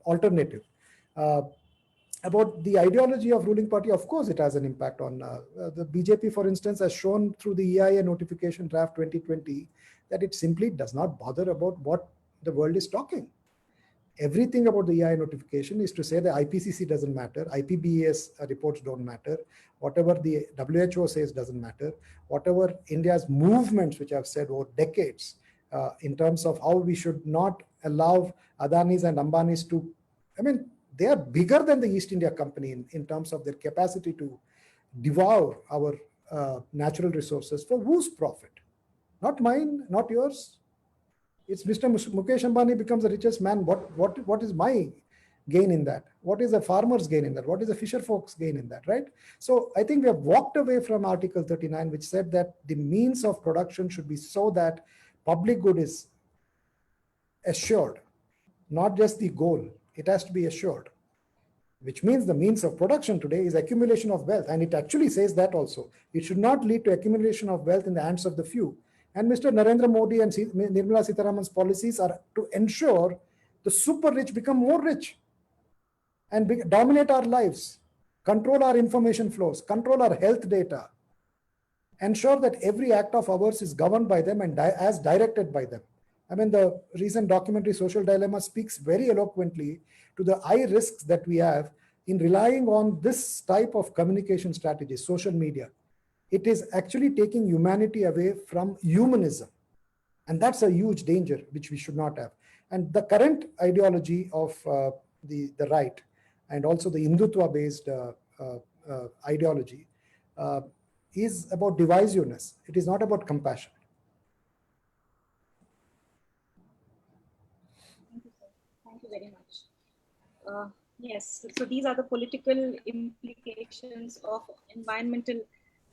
alternative. About the ideology of ruling party, of course, it has an impact on the BJP, for instance, has shown through the EIA notification draft 2020 that it simply does not bother about what the world is talking. Everything about the EIA notification is to say the IPCC doesn't matter, IPBES reports don't matter, whatever the WHO says doesn't matter, whatever India's movements, which I've said over decades, in terms of how we should not allow Adanis and Ambanis to, I mean, they are bigger than the East India Company in terms of their capacity to devour our natural resources for whose profit? Not mine, not yours. It's Mr. Mukesh Ambani becomes the richest man. What is my gain in that? What is the farmer's gain in that? What is the fisher folks' gain in that, right? So I think we have walked away from Article 39, which said that the means of production should be so that public good is assured, not just the goal. It has to be assured, which means the means of production today is accumulation of wealth. And it actually says that also. It should not lead to accumulation of wealth in the hands of the few. And Mr. Narendra Modi and Nirmala Sitharaman's policies are to ensure the super rich become more rich and dominate our lives, control our information flows, control our health data, ensure that every act of ours is governed by them and as directed by them. I mean, the recent documentary Social Dilemma speaks very eloquently to the high risks that we have in relying on this type of communication strategy, social media. It is actually taking humanity away from humanism. And that's a huge danger, which we should not have. And the current ideology of the right and also the Hindutva-based ideology is about divisiveness. It is not about compassion. Thank you very much. Yes, so these are the political implications of environmental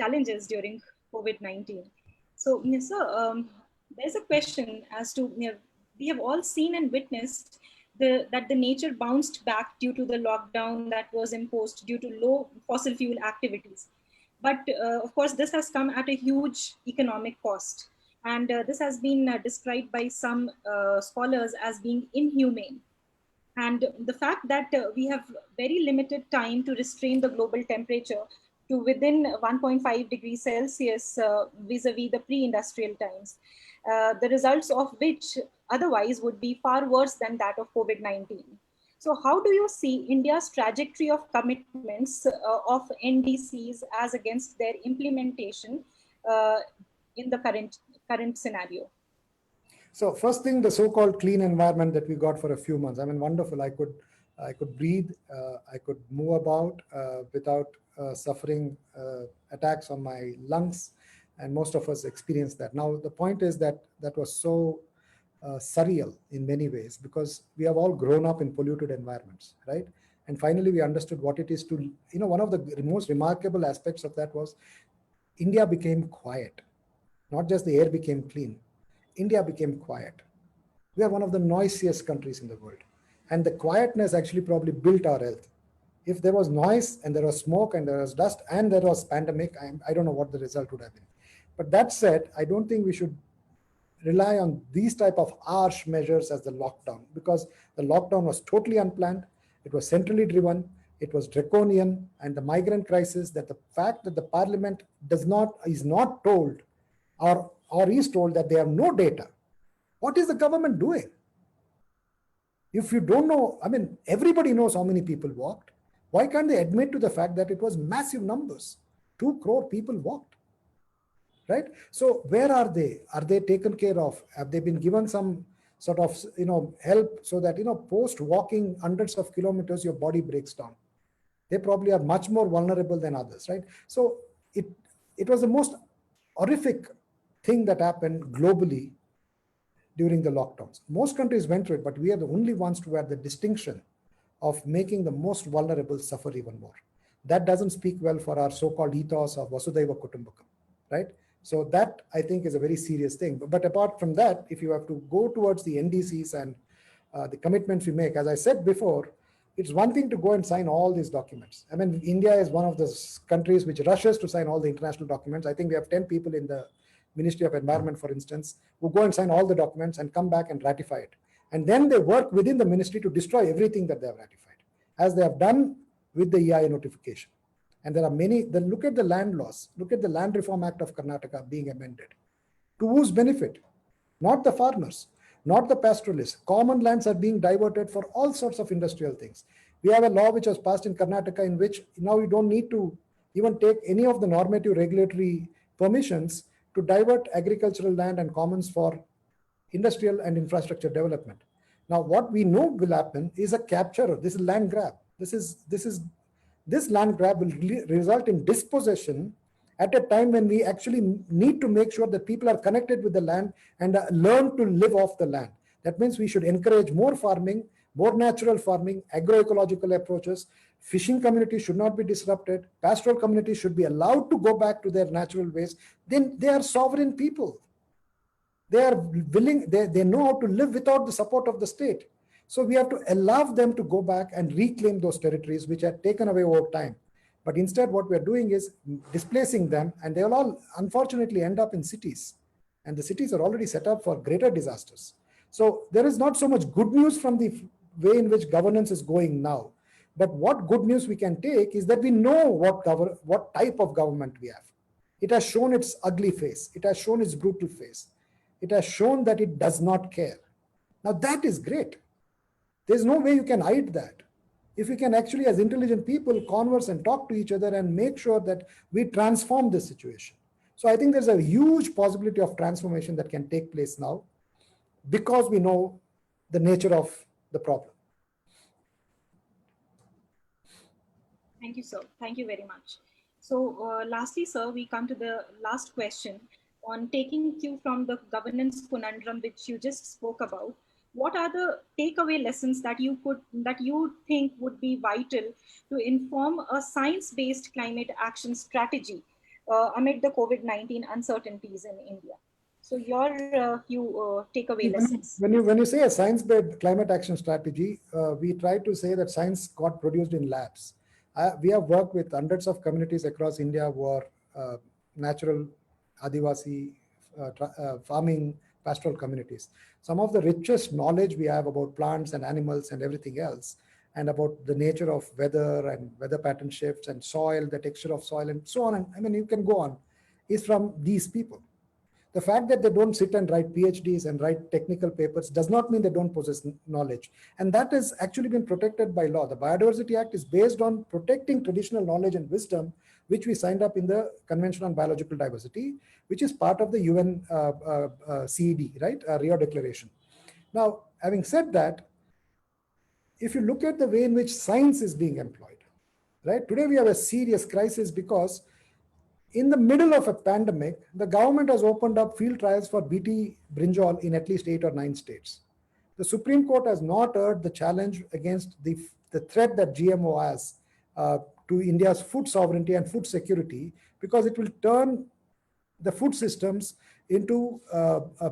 challenges during COVID-19. So, sir, there's a question as to, we have all seen and witnessed that the nature bounced back due to the lockdown that was imposed due to low fossil fuel activities. But of course, this has come at a huge economic cost. And this has been described by some scholars as being inhumane. And the fact that we have very limited time to restrain the global temperature to within 1.5 degrees Celsius vis-a-vis the pre-industrial times, the results of which otherwise would be far worse than that of COVID-19. So how do you see India's trajectory of commitments of NDCs as against their implementation in the current scenario? So first thing, the so-called clean environment that we got for a few months. I mean, wonderful. I could breathe. I could move about without suffering attacks on my lungs. And most of us experienced that. Now, the point is that that was so surreal in many ways because we have all grown up in polluted environments, right? And finally, we understood what it is to, one of the most remarkable aspects of that was India became quiet. not just the air became clean, India became quiet. We are one of the noisiest countries in the world. And the quietness actually probably built our health. If there was noise and there was smoke and there was dust and there was pandemic, I don't know what the result would have been. But that said, I don't think we should rely on these type of harsh measures as the lockdown, because the lockdown was totally unplanned. It was centrally driven. It was draconian, and the migrant crisis, that the fact that the parliament is not told or is told that they have no data. What is the government doing? If you don't know, I mean, everybody knows how many people walked. Why can't they admit to the fact that it was massive numbers? 2 crore people walked, right? So where are they? Are they taken care of? Have they been given some sort of, help so that, post walking hundreds of kilometers, your body breaks down? They probably are much more vulnerable than others, right? So it was the most horrific thing that happened globally during the lockdowns. Most countries went through it, but we are the only ones to have the distinction of making the most vulnerable suffer even more. That doesn't speak well for our so-called ethos of Vasudhaiva Kutumbakam, right? So that, I think, is a very serious thing. But apart from that, if you have to go towards the NDCs and the commitments we make, as I said before, it's one thing to go and sign all these documents. I mean, India is one of the countries which rushes to sign all the international documents. I think we have 10 people in the Ministry of Environment, for instance, who go and sign all the documents and come back and ratify it. And then they work within the ministry to destroy everything that they have ratified, as they have done with the EIA notification. And there are many, then look at the land laws, look at the Land Reform Act of Karnataka being amended. To whose benefit? Not the farmers, not the pastoralists. Common lands are being diverted for all sorts of industrial things. We have a law which was passed in Karnataka in which now you don't need to even take any of the normative regulatory permissions to divert agricultural land and commons for industrial and infrastructure development. Now, what we know will happen is a capture. This is land grab. This land grab will result in dispossession at a time when we actually need to make sure that people are connected with the land and learn to live off the land. That means we should encourage more farming, more natural farming, agroecological approaches. Fishing communities should not be disrupted. Pastoral communities should be allowed to go back to their natural ways. Then they are sovereign people. They are willing, they know how to live without the support of the state. So we have to allow them to go back and reclaim those territories which are taken away over time. But instead, what we're doing is displacing them, and they will all unfortunately end up in cities. And the cities are already set up for greater disasters. So there is not so much good news from the way in which governance is going now. But what good news we can take is that we know what type of government we have. It has shown its ugly face. It has shown its brutal face. It has shown that it does not care. Now that is great. There's no way you can hide that. If we can actually, as intelligent people, converse and talk to each other and make sure that we transform this situation. So I think there's a huge possibility of transformation that can take place now because we know the nature of the problem. Thank you, sir. Thank you very much. So lastly, sir, we come to the last question on taking cue from the governance conundrum, which you just spoke about. What are the takeaway lessons that you think would be vital to inform a science-based climate action strategy amid the COVID-19 uncertainties in India? So your few takeaway lessons. When you say a science-based climate action strategy, we try to say that science got produced in labs. We have worked with hundreds of communities across India who are natural, Adivasi, farming, pastoral communities. Some of the richest knowledge we have about plants and animals and everything else, and about the nature of weather and weather pattern shifts and soil, the texture of soil and so on. And I mean, you can go on, is from these people. The fact that they don't sit and write PhDs and write technical papers does not mean they don't possess knowledge. And that has actually been protected by law. The Biodiversity Act is based on protecting traditional knowledge and wisdom, which we signed up in the Convention on Biological Diversity, which is part of the UN CED, right? Rio Declaration. Now, having said that, if you look at the way in which science is being employed, right? Today we have a serious crisis because in the middle of a pandemic, the government has opened up field trials for BT brinjal in at least 8 or 9 states. The Supreme Court has not heard the challenge against the threat that GMO has to India's food sovereignty and food security, because it will turn the food systems into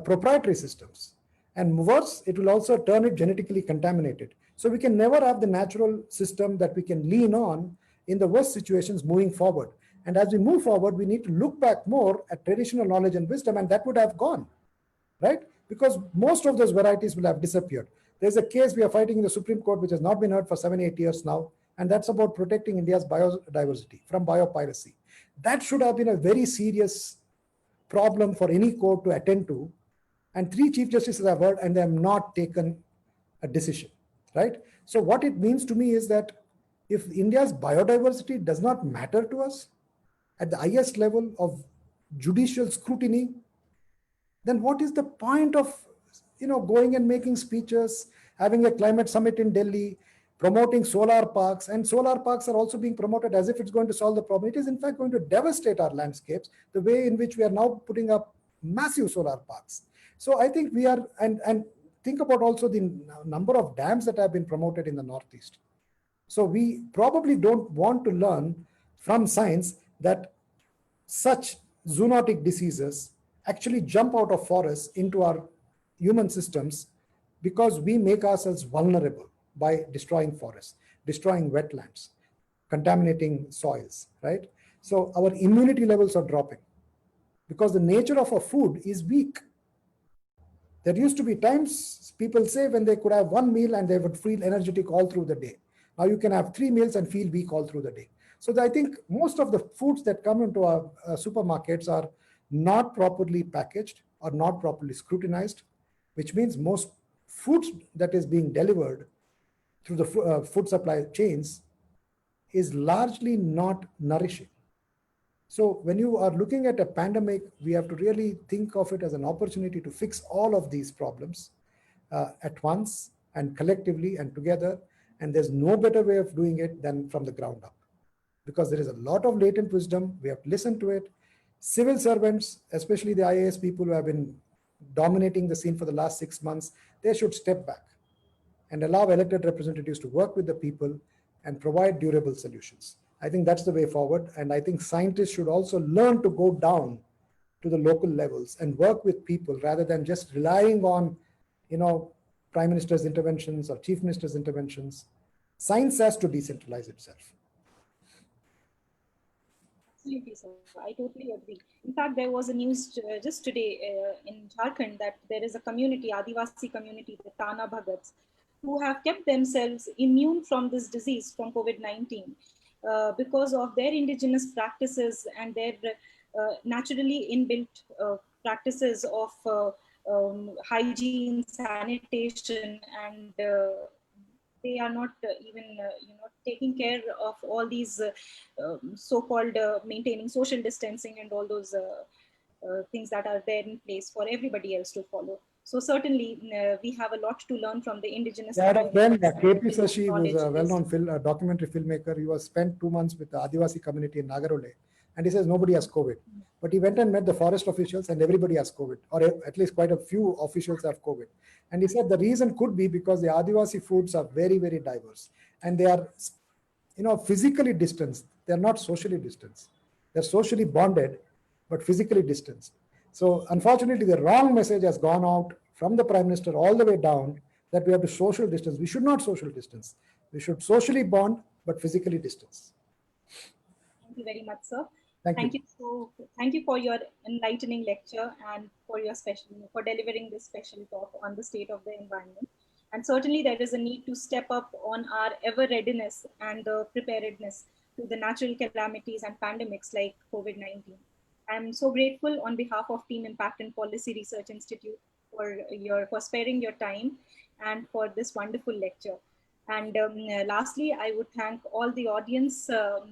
proprietary systems. And worse, it will also turn it genetically contaminated. So we can never have the natural system that we can lean on in the worst situations moving forward. And as we move forward, we need to look back more at traditional knowledge and wisdom, and that would have gone, right? Because most of those varieties will have disappeared. There's a case we are fighting in the Supreme Court, which has not been heard for 7-8 years now, and that's about protecting India's biodiversity from biopiracy. That should have been a very serious problem for any court to attend to, and 3 chief justices have heard, and they have not taken a decision, right? So what it means to me is that if India's biodiversity does not matter to us at the highest level of judicial scrutiny, then what is the point of going and making speeches, having a climate summit in Delhi, promoting solar parks? And solar parks are also being promoted as if it's going to solve the problem. It is in fact going to devastate our landscapes, the way in which we are now putting up massive solar parks. So I think we are, and think about also the number of dams that have been promoted in the Northeast. So we probably don't want to learn from science that such zoonotic diseases actually jump out of forests into our human systems because we make ourselves vulnerable by destroying forests, destroying wetlands, contaminating soils, right? So our immunity levels are dropping because the nature of our food is weak. There used to be times people say when they could have 1 meal and they would feel energetic all through the day. Now you can have 3 meals and feel weak all through the day. So I think most of the foods that come into our supermarkets are not properly packaged or not properly scrutinized, which means most food that is being delivered through the food supply chains is largely not nourishing. So when you are looking at a pandemic, we have to really think of it as an opportunity to fix all of these problems at once and collectively and together. And there's no better way of doing it than from the ground up, because there is a lot of latent wisdom. We have to listen to it. Civil servants, especially the IAS people who have been dominating the scene for the last 6 months, they should step back and allow elected representatives to work with the people and provide durable solutions. I think that's the way forward. And I think scientists should also learn to go down to the local levels and work with people rather than just relying on, prime minister's interventions or chief minister's interventions. Science has to decentralize itself. Absolutely, sir. I totally agree. In fact, there was a news just today in Jharkhand that there is a community, Adivasi community, the Tana Bhagats, who have kept themselves immune from this disease, from COVID-19, because of their indigenous practices and their naturally inbuilt practices of hygiene, sanitation, and they are not even taking care of all these so-called maintaining social distancing and all those things that are there in place for everybody else to follow. So certainly we have a lot to learn from the indigenous. I had a friend, KP Sashi, who is a well-known documentary filmmaker. He was spent 2 months with the Adivasi community in Nagarole, and he says nobody has COVID. But he went and met the forest officials, and everybody has COVID, or at least quite a few officials have COVID. And he said the reason could be because the Adivasi foods are very, very diverse, and they are, physically distanced. They are not socially distanced. They're socially bonded, but physically distanced. So unfortunately, the wrong message has gone out from the Prime Minister all the way down that we have to social distance. We should not social distance. We should socially bond, but physically distance. Thank you very much, sir. Thank you. Thank you for your enlightening lecture and for delivering this special talk on the state of the environment. And certainly there is a need to step up on our ever readiness and the preparedness to the natural calamities and pandemics like COVID-19. I'm so grateful on behalf of Team Impact and Policy Research Institute for sparing your time and for this wonderful lecture. And lastly, I would thank all the audience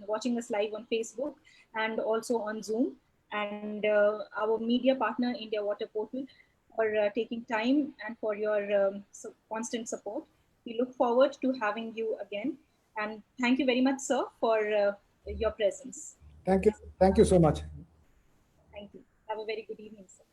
watching us live on Facebook and also on Zoom, and our media partner, India Water Portal, for taking time and for your constant support. We look forward to having you again. And thank you very much, sir, for your presence. Thank you. Thank you so much. Thank you. Have a very good evening, sir.